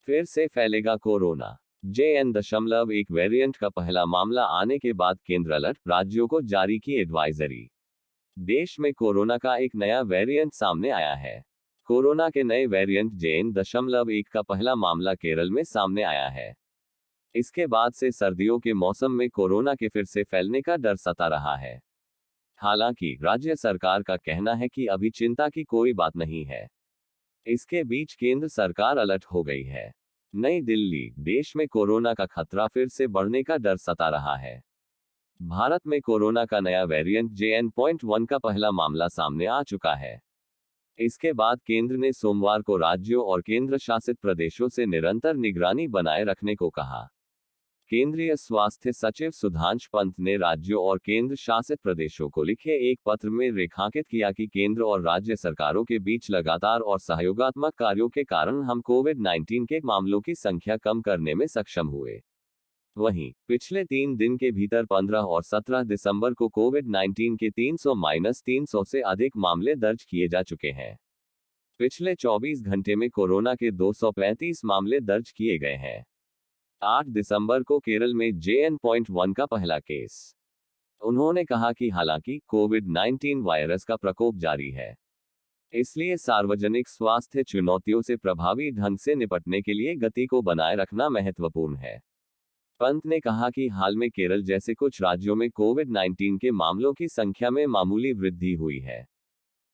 फिर से फैलेगा कोरोना। JN.1 वेरिएंट का पहला मामला आने के बाद केंद्र अलर्ट, राज्यों को जारी की एडवाइजरी। देश में कोरोना का एक नया वेरिएंट सामने आया है। कोरोना के नए वेरिएंट JN.1 का पहला मामला केरल में सामने आया है। इसके बाद से सर्दियों के मौसम में कोरोना के फिर से फैलने का डर सता रहा है। हालांकि राज्य सरकार का कहना है कि अभी चिंता की कोई बात नहीं है। इसके बीच केंद्र सरकार अलर्ट हो गई है। नई दिल्ली, देश में कोरोना का खतरा फिर से बढ़ने का डर सता रहा है। भारत में कोरोना का नया वेरिएंट JN.1 का पहला मामला सामने आ चुका है। इसके बाद केंद्र ने सोमवार को राज्यों और केंद्र शासित प्रदेशों से निरंतर निगरानी बनाए रखने को कहा। केंद्रीय स्वास्थ्य सचिव सुधांशु पंत ने राज्यों और केंद्र शासित प्रदेशों को लिखे एक पत्र में रेखांकित किया कि केंद्र और राज्य सरकारों के बीच लगातार और सहयोगात्मक कार्यों के कारण हम कोविड-19 के मामलों की संख्या कम करने में सक्षम हुए। वहीं पिछले 3 दिन के भीतर 15 और 17 दिसंबर को कोविड-19 के 300-300 से अधिक मामले दर्ज किए जा चुके हैं। पिछले 24 घंटे में कोरोना के 235 मामले दर्ज किए गए हैं। 8 दिसंबर को केरल में JN.1 का पहला केस। उन्होंने कहा कि हालांकि कोविड-19 वायरस का प्रकोप जारी है, इसलिए सार्वजनिक स्वास्थ्य चुनौतियों से प्रभावी ढंग से निपटने के लिए गति को बनाए रखना महत्वपूर्ण है। पंत ने कहा कि हाल में केरल जैसे कुछ राज्यों में कोविड-19 के मामलों की संख्या में मामूली वृद्धि हुई है।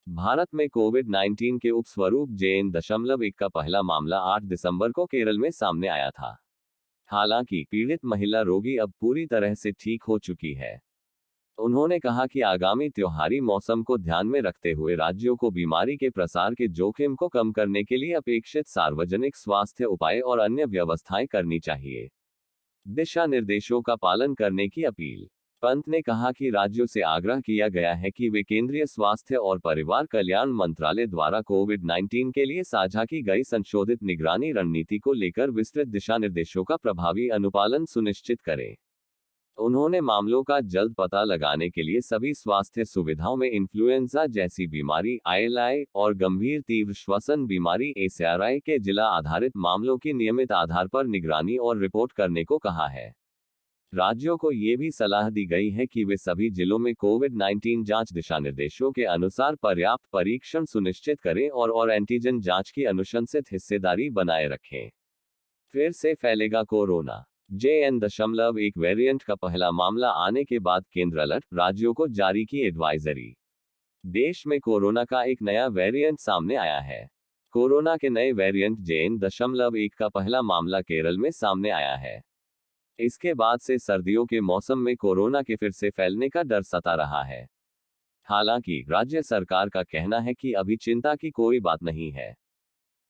भारत में कोविड-19 के उपस्वरूप JN.1 का पहला मामला 8 दिसंबर को केरल में सामने आया था। हालांकि पीड़ित महिला रोगी अब पूरी तरह से ठीक हो चुकी है। उन्होंने कहा कि आगामी त्योहारी मौसम को ध्यान में रखते हुए राज्यों को बीमारी के प्रसार के जोखिम को कम करने के लिए अपेक्षित सार्वजनिक स्वास्थ्य उपाय और अन्य व्यवस्थाएं करनी चाहिए। दिशा निर्देशों का पालन करने की अपील। पंत ने कहा कि राज्यों से आग्रह किया गया है कि वे केंद्रीय स्वास्थ्य और परिवार कल्याण मंत्रालय द्वारा कोविड-19 के लिए साझा की गई संशोधित निगरानी रणनीति को लेकर विस्तृत दिशा निर्देशों का प्रभावी अनुपालन सुनिश्चित करें। उन्होंने मामलों का जल्द पता लगाने के लिए सभी स्वास्थ्य सुविधाओं में इन्फ्लुएंजा जैसी बीमारी ILI और गंभीर तीव्र श्वसन बीमारी ACRI के जिला आधारित मामलों की नियमित आधार पर निगरानी और रिपोर्ट करने को कहा है। राज्यों को ये भी सलाह दी गई है कि वे सभी जिलों में कोविड-19 जांच दिशानिर्देशों के अनुसार पर्याप्त परीक्षण सुनिश्चित करें और एंटीजन जांच की अनुशंसित हिस्सेदारी बनाए रखें। फिर से फैलेगा कोरोना। JN.1 वेरिएंट का पहला मामला आने के बाद केंद्र अलर्ट, राज्यों को जारी की एडवाइजरी। देश में कोरोना का एक नया वेरिएंट सामने आया है। कोरोना के नए वेरिएंट JN.1 का पहला मामला केरल में सामने आया है। इसके बाद से सर्दियों के मौसम में कोरोना के फिर से फैलने का डर सता रहा है। हालांकि राज्य सरकार का कहना है कि अभी चिंता की कोई बात नहीं है।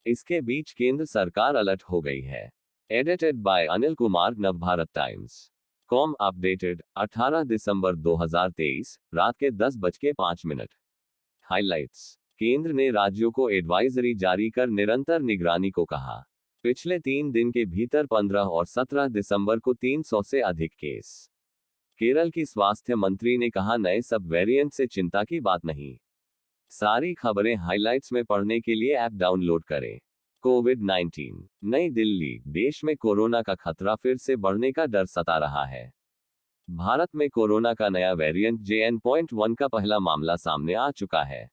इसके बीच केंद्र सरकार अलर्ट हो गई है। Edited by Anil Kumar, Navbharat times. Com updated 18 दिसंबर 2023 रात के 10:05। हाइलाइट्स। केंद्र ने राज्यों को एडवाइजरी जारी कर निरंतर निगरानी को कहा। पिछले 3 दिन के भीतर 15 और 17 दिसंबर को 300 से अधिक केस। केरल की स्वास्थ्य मंत्री ने कहा नए सब वेरिएंट से चिंता की बात नहीं। सारी खबरें हाइलाइट्स में पढ़ने के लिए ऐप डाउनलोड करें। कोविड-19। नई दिल्ली, देश में कोरोना का खतरा फिर से बढ़ने का डर सता रहा है। भारत में कोरोना का नया वेरिएंट JN.1 का पहला मामला सामने आ चुका है।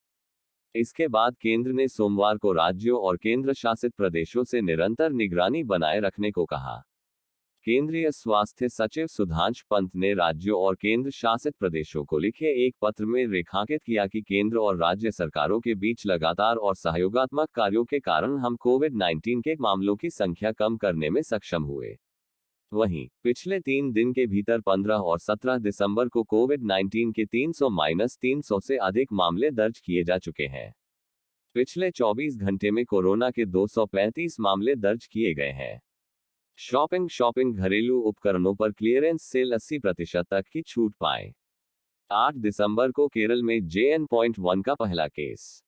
इसके बाद केंद्र ने सोमवार को राज्यों और केंद्र शासित प्रदेशों से निरंतर निगरानी बनाए रखने को कहा। केंद्रीय स्वास्थ्य सचिव सुधांशु पंत ने राज्यों और केंद्र शासित प्रदेशों को लिखे एक पत्र में रेखांकित किया कि केंद्र और राज्य सरकारों के बीच लगातार और सहयोगात्मक कार्यों के कारण हम कोविड-19 के मामलों की संख्या कम करने में सक्षम हुए। वहीं पिछले 3 दिन के भीतर 15 और 17 दिसंबर को कोविड-19 के 300-300 से अधिक मामले दर्ज किए जा चुके हैं। पिछले 24 घंटे में कोरोना के 235 मामले दर्ज किए गए हैं। शॉपिंग घरेलू उपकरणों पर क्लियरेंस सेल 80% तक की छूट पाएं। 8 दिसंबर को केरल में JN.1 का पहला केस।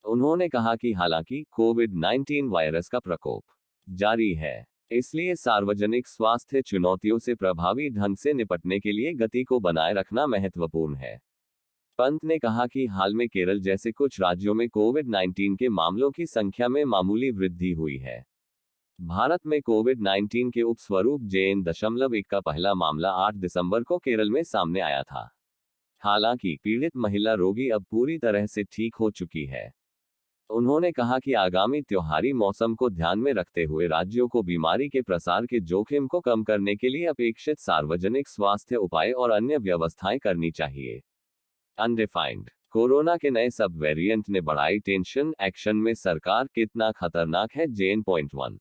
उन्होंने कहा कि हालांकि कोविड-19 वायरस का प्रकोप जारी है, इसलिए सार्वजनिक स्वास्थ्य चुनौतियों से प्रभावी ढंग से निपटने के लिए गति को बनाए रखना महत्वपूर्ण है। पंत ने कहा कि हाल में केरल जैसे कुछ राज्यों में कोविड-19 के मामलों की संख्या में मामूली वृद्धि हुई है। भारत में कोविड-19 के उपस्वरूप JN.1 का पहला मामला 8 दिसंबर को केरल में सामने आया था। हालांकि पीड़ित महिला रोगी अब पूरी तरह से ठीक हो चुकी है। उन्होंने कहा कि आगामी त्योहारी मौसम को ध्यान में रखते हुए राज्यों को बीमारी के प्रसार के जोखिम को कम करने के लिए अपेक्षित सार्वजनिक स्वास्थ्य उपाय और अन्य व्यवस्थाएं करनी चाहिए। अनडिफाइंड कोरोना के नए सब वेरिएंट ने बढ़ाई टेंशन, एक्शन में सरकार कितना खतरनाक है JN.1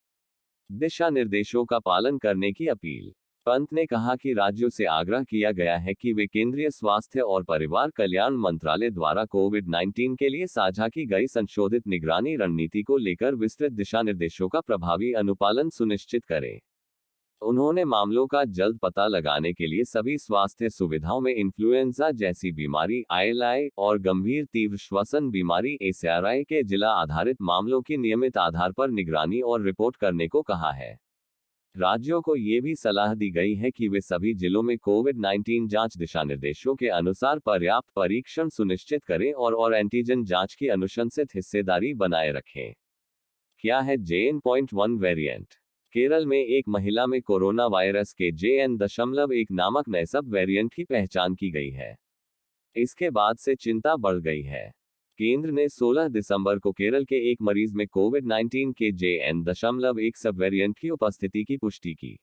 दिशा निर्देशों का पालन करने की अपील। पंत ने कहा कि राज्यों से आग्रह किया गया है कि वे केंद्रीय स्वास्थ्य और परिवार कल्याण मंत्रालय द्वारा कोविड-19 के लिए साझा की गई संशोधित निगरानी रणनीति को लेकर विस्तृत दिशा निर्देशों का प्रभावी अनुपालन सुनिश्चित करें। उन्होंने मामलों का जल्द पता लगाने के लिए सभी स्वास्थ्य सुविधाओं में इन्फ्लुएंजा जैसी बीमारी ILI और गंभीर तीव्र श्वसन बीमारी ACRI के जिला आधारित मामलों की नियमित आधार पर निगरानी और रिपोर्ट करने को कहा है। राज्यों को ये भी सलाह दी गई है कि वे सभी जिलों में कोविड-19 जांच दिशानिर्देशों के अनुसार पर्याप्त परीक्षण सुनिश्चित करें और एंटीजन जांच की अनुशंसित हिस्सेदारी बनाए रखें। क्या है JN.1 वेरिएंट? केरल में एक महिला में कोरोना वायरस के JN.1 नामक नए सब वेरिएंट की पहचान की गई है। इसके बाद से चिंता बढ़ गई है। केंद्र ने 16 दिसंबर को केरल के एक मरीज में कोविड-19 के JN.1 सब वेरिएंट की उपस्थिति की पुष्टि की।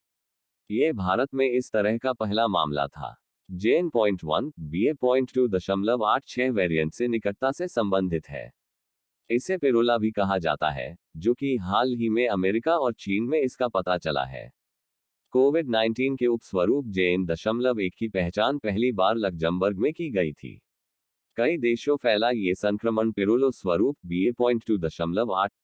यह भारत में इस तरह का पहला मामला था। JN.1 BA.2.86 वेरिएंट से निकटता से संबंधित है। इसे पिरोला भी कहा जाता है, जो कि हाल ही में अमेरिका और चीन में इसका पता चला है। कोविड-19 के उपस्वरूप JN.1 की पहचान पहली बार लक्जमबर्ग में की गई थी। कई देशों फैला ये संक्रमण पिरोलो स्वरूप BA.2.8